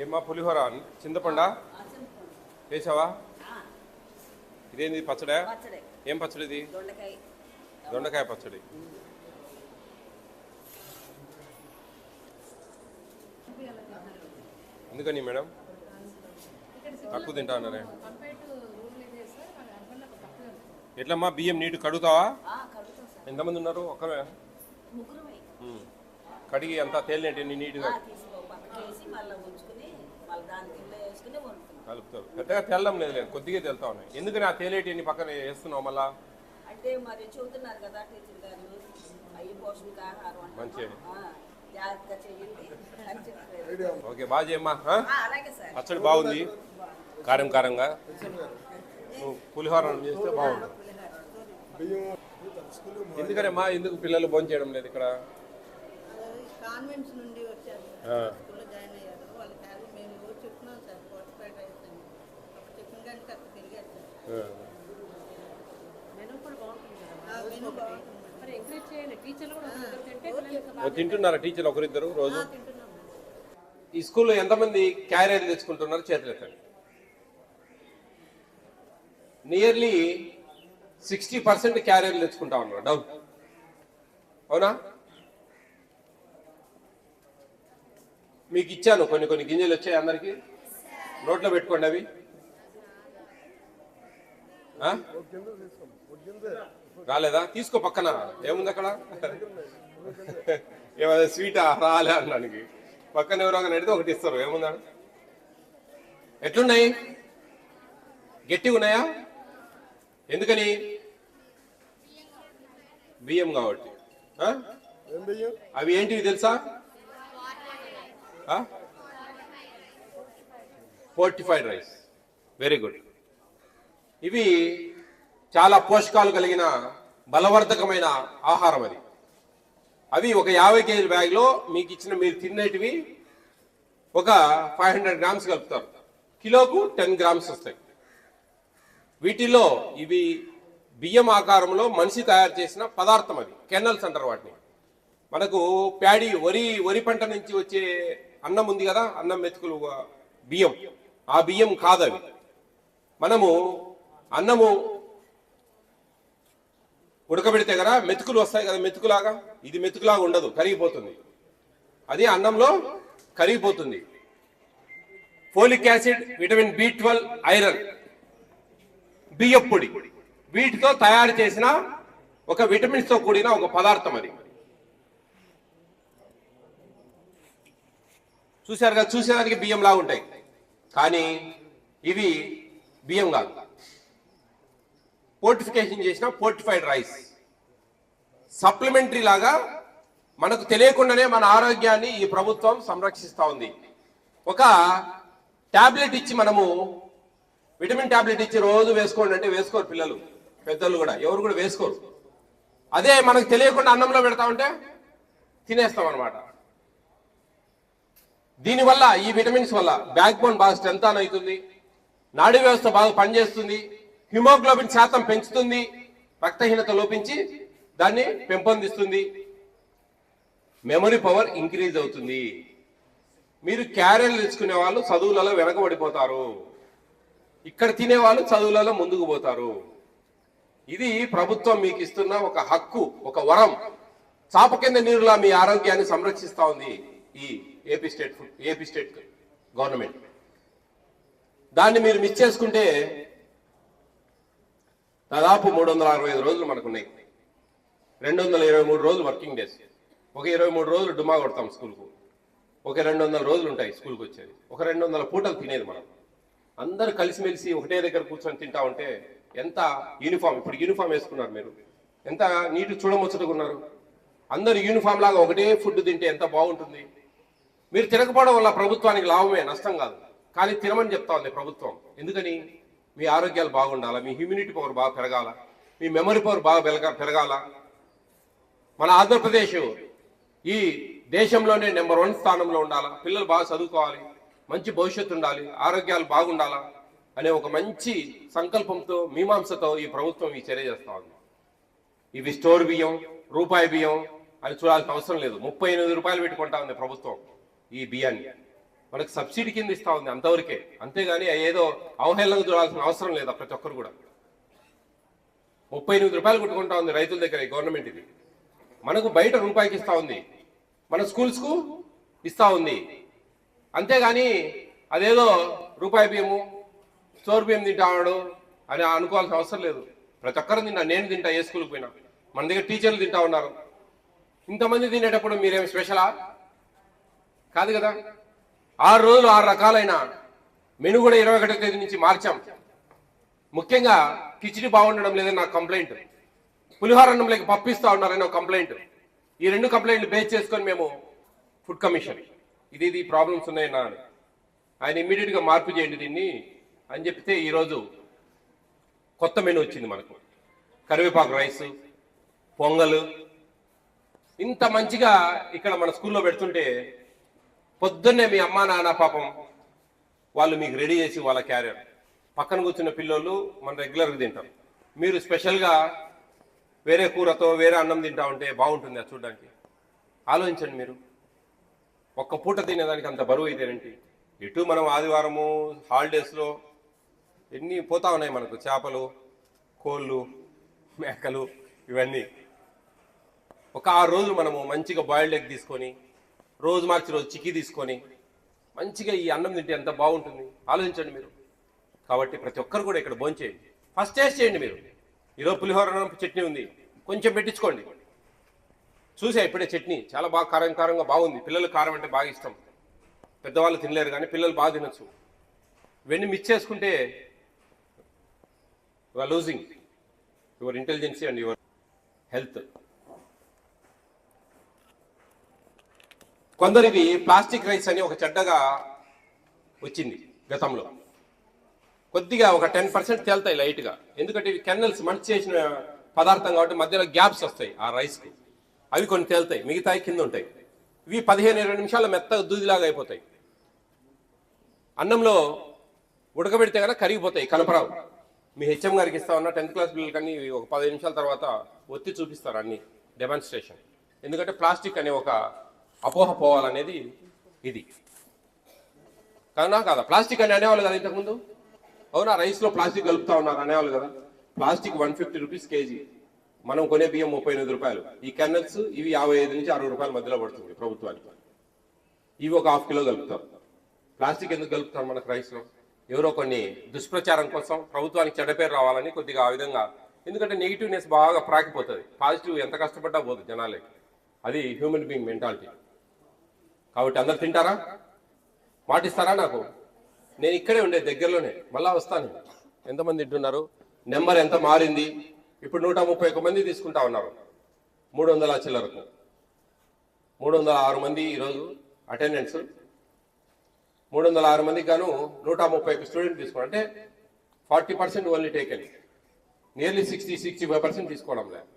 ఏమ్మా పులిహోర చింతపండా వేసావా? ఇదేంది పచ్చడా? ఏం పచ్చడి ఇది? దొండకాయ పచ్చడి. ఎందుకని మేడం తక్కువ తింటా అన్నారే? ఎట్లమ్మా బియ్యం నీటి కడుగుతావా? ఎంతమంది ఉన్నారు? ఒక్కరే కడిగి అంతా తేలినట్టు నీట్గా కలుపుతారు. పెద్దగా తెల్లం లేదు, కొద్దిగా తెలుతా ఉన్నాయి. ఎందుకని ఆ తేలేటి పక్కన వేస్తున్నావు మళ్ళా? అంటే మరి చెబుతున్నారు కదా టీచర్ గారు, అయ్యి పోషకాహారం మంచిగా జాగ్రత్తగా చేయండి అని చెప్పారు. ఓకే, బాగా చేయమ్మా. అలాగే సార్. పచ్చడి బాగుంది, కారం కారంగా. నువ్వు పులిహోర చేస్తే బాగుంది. ఎందుకనమ్మా ఎందుకు పిల్లలు భోజనం చేయడం లేదు ఇక్కడ? కాన్వెంట్స్ నుండి వచ్చారు, స్కూల్లో జాయిన్ అయ్యారు. వాళ్ళకి మేము రోజు చెప్తున్నాం సార్, 45 రైస్ అని చెప్పిన కానీ అక్కడ తిరిగారు సార్. మెనూ కూడా బాగుంటుంది కదా, మెనూ బాగుంటుంది. మరి ఎంకరేజ్ చేయండి, టీచర్లు కూడా తింటున్నారా? టీచర్లు ఒకరిద్దరు రోజు? ఈ స్కూల్లో ఎంతమంది క్యారియర్ తెచ్చుకుంటున్నారు? చేతులు ఎత్తండి. నియర్లీ 60% క్యారియర్లు తెచ్చుకుంటా ఉన్నారు. డౌన్ అవునా? మీకు ఇచ్చాను కొన్ని గింజలు వచ్చాయి అందరికి, నోట్లో పెట్టుకోండి. అవి రాలేదా? తీసుకో, పక్కన ఏముంది అక్కడ? ఏమైనా స్వీటా? రాలే అన్నానికి పక్కన ఎవరో అడిగితే ఒకటి ఇస్తారు. ఏముందా? ఎట్లున్నాయి? గట్టిగా ఉన్నాయా? ఎందుకని? బియ్యం కాబట్టి. అవి ఏంటివి తెలుసా? Fortified rice. Very good. ఇవి చాలా పోషకాలు కలిగిన బలవర్ధకమైన ఆహారం. అవి ఒక 50 kg బ్యాగ్లో మీకు ఇచ్చిన మీరు తినేటివి ఒక 500 grams కలుపుతారు. కిలోకు 10 grams వస్తాయి. వీటిలో ఇవి బియ్యం ఆకారంలో మనిషి తయారు చేసిన పదార్థం. అది కెన్నల్స్ అంటారు వాటిని. మనకు ప్యాడీ వరి పంట నుంచి వచ్చే అన్నం ఉంది కదా, అన్నం మెతుకులు బియ్యం, ఆ బియ్యం కాదవి. మనము అన్నము ఉడకబెడితే కదా మెతుకులు వస్తాయి కదా, మెతుకులాగా. ఇది మెతుకులాగా ఉండదు, కరిగిపోతుంది. అది అన్నంలో కరిగిపోతుంది. Folic acid, vitamin B12, iron, బియ్యం పొడి, వీటితో తయారు చేసిన ఒక విటమిన్స్ తో కూడిన ఒక పదార్థం. అది చూశారు కదా, చూసేదానికి బియ్యం లాగా ఉంటాయి, కానీ ఇవి బియ్యం కాదు. పోర్టిఫికేషన్ చేసిన పోర్టిఫైడ్ రైస్, సప్లిమెంటరీ లాగా మనకు తెలియకుండానే మన ఆరోగ్యాన్ని ఈ ప్రభుత్వం సంరక్షిస్తూ ఉంది. ఒక టాబ్లెట్ ఇచ్చి, మనము విటమిన్ టాబ్లెట్ ఇచ్చి రోజు వేసుకోండి అంటే వేసుకోరు పిల్లలు, పెద్దలు కూడా, ఎవరు కూడా వేసుకోరు. అదే మనకు తెలియకుండా అన్నంలో పెడతామంటే తినేస్తాం అనమాట. దీనివల్ల, ఈ విటమిన్స్ వల్ల బ్యాక్ బోన్ బాగా స్ట్రెంత్ అవుతుంది, నాడీ వ్యవస్థ బాగా పనిచేస్తుంది, హిమోగ్లోబిన్ శాతం పెంచుతుంది, రక్తహీనత లోపించి దాన్ని పెంపొందిస్తుంది, మెమరీ పవర్ ఇంక్రీజ్ అవుతుంది. మీరు క్యారియర్లు తెచ్చుకునే వాళ్ళు చదువులలో వెనకబడిపోతారు, ఇక్కడ తినేవాళ్ళు చదువులలో ముందుకు పోతారు. ఇది ప్రభుత్వం మీకు ఇస్తున్న ఒక హక్కు, ఒక వరం. చాప కింద నీరులా మీ ఆరోగ్యాన్ని సంరక్షిస్తా ఉంది ఈ ఏపీ స్టేట్ గవర్నమెంట్. దాన్ని మీరు మిస్ చేసుకుంటే దాదాపు 365 రోజులు మనకున్నాయి. 223 రోజులు వర్కింగ్ డేస్. ఒక 23 రోజులు డుమా కొడతాం స్కూల్కు. ఒక 200 రోజులు ఉంటాయి స్కూల్కి వచ్చేది. ఒక 200 పూటలు తినేది మనం. అందరు కలిసిమెలిసి ఒకటే దగ్గర కూర్చొని తింటా ఉంటే ఎంత యూనిఫామ్. ఇప్పుడు యూనిఫామ్ వేసుకున్నారు మీరు, ఎంత నీట్ చూడముచ్చటగా ఉన్నారు. అందరు యూనిఫామ్ లాగా ఒకటే ఫుడ్ తింటే ఎంత బాగుంటుంది. మీరు తినకపోవడం వల్ల ప్రభుత్వానికి లాభమే, నష్టం కాదు. కానీ తినమని చెప్తా ఉంది ప్రభుత్వం. ఎందుకని? మీ ఆరోగ్యాలు బాగుండాలా, మీ ఇమ్యూనిటీ పవర్ బాగా పెరగాల, మీ మెమరీ పవర్ బాగా పెరగాల. మన ఆంధ్రప్రదేశ్ ఈ దేశంలోనే నెంబర్ 1 స్థానంలో ఉండాలా, పిల్లలు బాగా చదువుకోవాలి, మంచి భవిష్యత్తు ఉండాలి, ఆరోగ్యాలు బాగుండాలా అనే ఒక మంచి సంకల్పంతో, మీమాంసతో ఈ ప్రభుత్వం ఈ చర్య చేస్తా ఉంది. ఇవి స్టోర్ బియ్యం, రూపాయి బియ్యం అని చూడాల్సిన అవసరం లేదు. 38 రూపాయలు పెట్టుకుంటా ఉంది ప్రభుత్వం ఈ బియ్యాన్ని. మనకు సబ్సిడీ కింద ఇస్తా ఉంది అంతవరకే, అంతేగాని ఏదో అవహేళనకు చూడాల్సిన అవసరం లేదా ప్రతి ఒక్కరు కూడా. 38 రూపాయలు కొట్టుకుంటా ఉంది రైతుల దగ్గర ఈ గవర్నమెంట్. ఇది మనకు బయట రూపాయికి ఇస్తా ఉంది, మన స్కూల్స్కు ఇస్తా ఉంది. అంతేగాని అదేదో రూపాయి బియ్యము స్టోర్ బియ్యం తింటాడు అని అనుకోవాల్సిన అవసరం లేదు. ప్రతి ఒక్కరు తింటా, నేను తింటా ఏ స్కూల్కి పోయినా. మన దగ్గర టీచర్లు తింటా ఉన్నారు. ఇంతమంది తినేటప్పుడు మీరేమి స్పెషలా? కాదు కదా. 6 రోజులు 6 రకాలైన మెను కూడా 21వ తేదీ నుంచి మార్చాం. ముఖ్యంగా కిచిడి బాగుండడం లేదని నాకు కంప్లైంట్, పులిహోర అన్నంలోకి పప్పిస్తా ఉన్నారని ఒక కంప్లైంట్. ఈ 2 కంప్లైంట్లు బేస్ చేసుకొని మేము ఫుడ్ కమిషన్ ఇది ప్రాబ్లమ్స్ ఉన్నాయన్నా ఆయన ఇమ్మీడియట్గా మార్పు చేయండి దీన్ని అని చెప్తే ఈరోజు కొత్త మెను వచ్చింది మనకు. కరివేపాకు రైస్, పొంగల్ ఇంత మంచిగా ఇక్కడ మన స్కూల్లో పెడుతుంటే పొద్దున్నే మీ అమ్మా నాన్న పాపం వాళ్ళు మీకు రెడీ చేసి వాళ్ళ క్యారియర్ పక్కన కూర్చున్న పిల్లోళ్ళు మన రెగ్యులర్గా తింటారు. మీరు స్పెషల్గా వేరే కూరతో వేరే అన్నం తింటా ఉంటే బాగుంటుంది అది చూడడానికి. ఆలోచించండి మీరు, ఒక్క పూట తినేదానికి అంత బరువు అయితేనేంటి? ఇటు మనం ఆదివారము హాలిడేస్లో ఎన్ని పోతా ఉన్నాయి మనకు, చేపలు, కోళ్ళు, మేకలు ఇవన్నీ. ఒక 6 రోజులు మనము మంచిగా బాయిల్డ్ ఎగ్ తీసుకొని రోజు మార్చి రోజు చిక్కీ తీసుకొని మంచిగా ఈ అన్నం తింటే ఎంత బాగుంటుంది ఆలోచించండి మీరు. కాబట్టి ప్రతి ఒక్కరు కూడా ఇక్కడ భోంచేయండి, ఫస్ట్ టేస్ట్ చేయండి మీరు. ఈరోజు పులిహోర చట్నీ ఉంది, కొంచెం పెట్టించుకోండి. చూసా ఇప్పుడే చట్నీ చాలా బాగా కారంగా బాగుంది. పిల్లలు కారం అంటే బాగా ఇష్టం, పెద్దవాళ్ళు తినలేరు కానీ పిల్లలు బాగా తినచ్చు. ఇవన్నీ మిక్స్ చేసుకుంటే you are losing your intelligence and your health. కొందరికి ప్లాస్టిక్ రైస్ అని ఒక చెడ్డగా వచ్చింది గతంలో. కొద్దిగా ఒక 10% తేలుతాయి లైట్గా, ఎందుకంటే ఇవి కెన్నల్స్ మంచి చేసిన పదార్థం కాబట్టి మధ్యలో గ్యాప్స్ వస్తాయి ఆ రైస్కి, అవి కొన్ని తేలుతాయి, మిగతాయి కింద ఉంటాయి. ఇవి 15-20 నిమిషాల్లో మెత్తగా దూదిలాగా అయిపోతాయి. అన్నంలో ఉడకబెడితే కనుక కరిగిపోతాయి, కలపరావు. మీ హెచ్ఎం గారికి ఇస్తా ఉన్న 10th క్లాస్ పిల్లలకి అన్ని ఒక 15 నిమిషాల తర్వాత ఒత్తి చూపిస్తారు అన్ని డెమాన్స్ట్రేషన్. ఎందుకంటే ప్లాస్టిక్ అనే ఒక అపోహ పోవాలనేది ఇది. కాదా? ప్లాస్టిక్ అని అనేవాళ్ళు కదా ఇంతకుముందు. అవునా? రైస్లో ప్లాస్టిక్ కలుపుతా ఉన్నారు అనేవాళ్ళు కదా. ప్లాస్టిక్ 150 రూపీస్ కేజీ, మనం కొనే బియ్యం 38 రూపాయలు. ఈ కెన్నల్స్ ఇవి 55 నుంచి 60 రూపాయల మధ్యలో పడుతుంది ప్రభుత్వానికి. ఇవి ఒక 1/2 కిలో కలుపుతాం. ప్లాస్టిక్ ఎందుకు కలుపుతాం మనకు రైస్లో? ఎవరో కొన్ని దుష్ప్రచారం కోసం, ప్రభుత్వానికి చెడ్డ పేరు రావాలని కొద్దిగా ఆ విధంగా. ఎందుకంటే నెగిటివ్నెస్ బాగా ప్రాకిపోతుంది, పాజిటివ్ ఎంత కష్టపడ్డా పోదు జనాలకి. అది హ్యూమన్ బీయింగ్ మెంటాలిటీ. కాబట్టి అందరు తింటారా? మాటిస్తారా నాకు? నేను ఇక్కడే ఉండే దగ్గరలోనే, మళ్ళా వస్తాను. ఎంతమంది తింటున్నారు? నెంబర్ ఎంత మారింది? ఇప్పుడు 131 మంది తీసుకుంటా ఉన్నారు 300 చిల్లరకు. 306 మంది ఈరోజు అటెండెన్స్. 306 మందికి గాను 131 స్టూడెంట్ తీసుకున్నారు. అంటే 40% ఓన్లీ టేకెన్, నియర్లీ 60-65% తీసుకోవడం లేదు.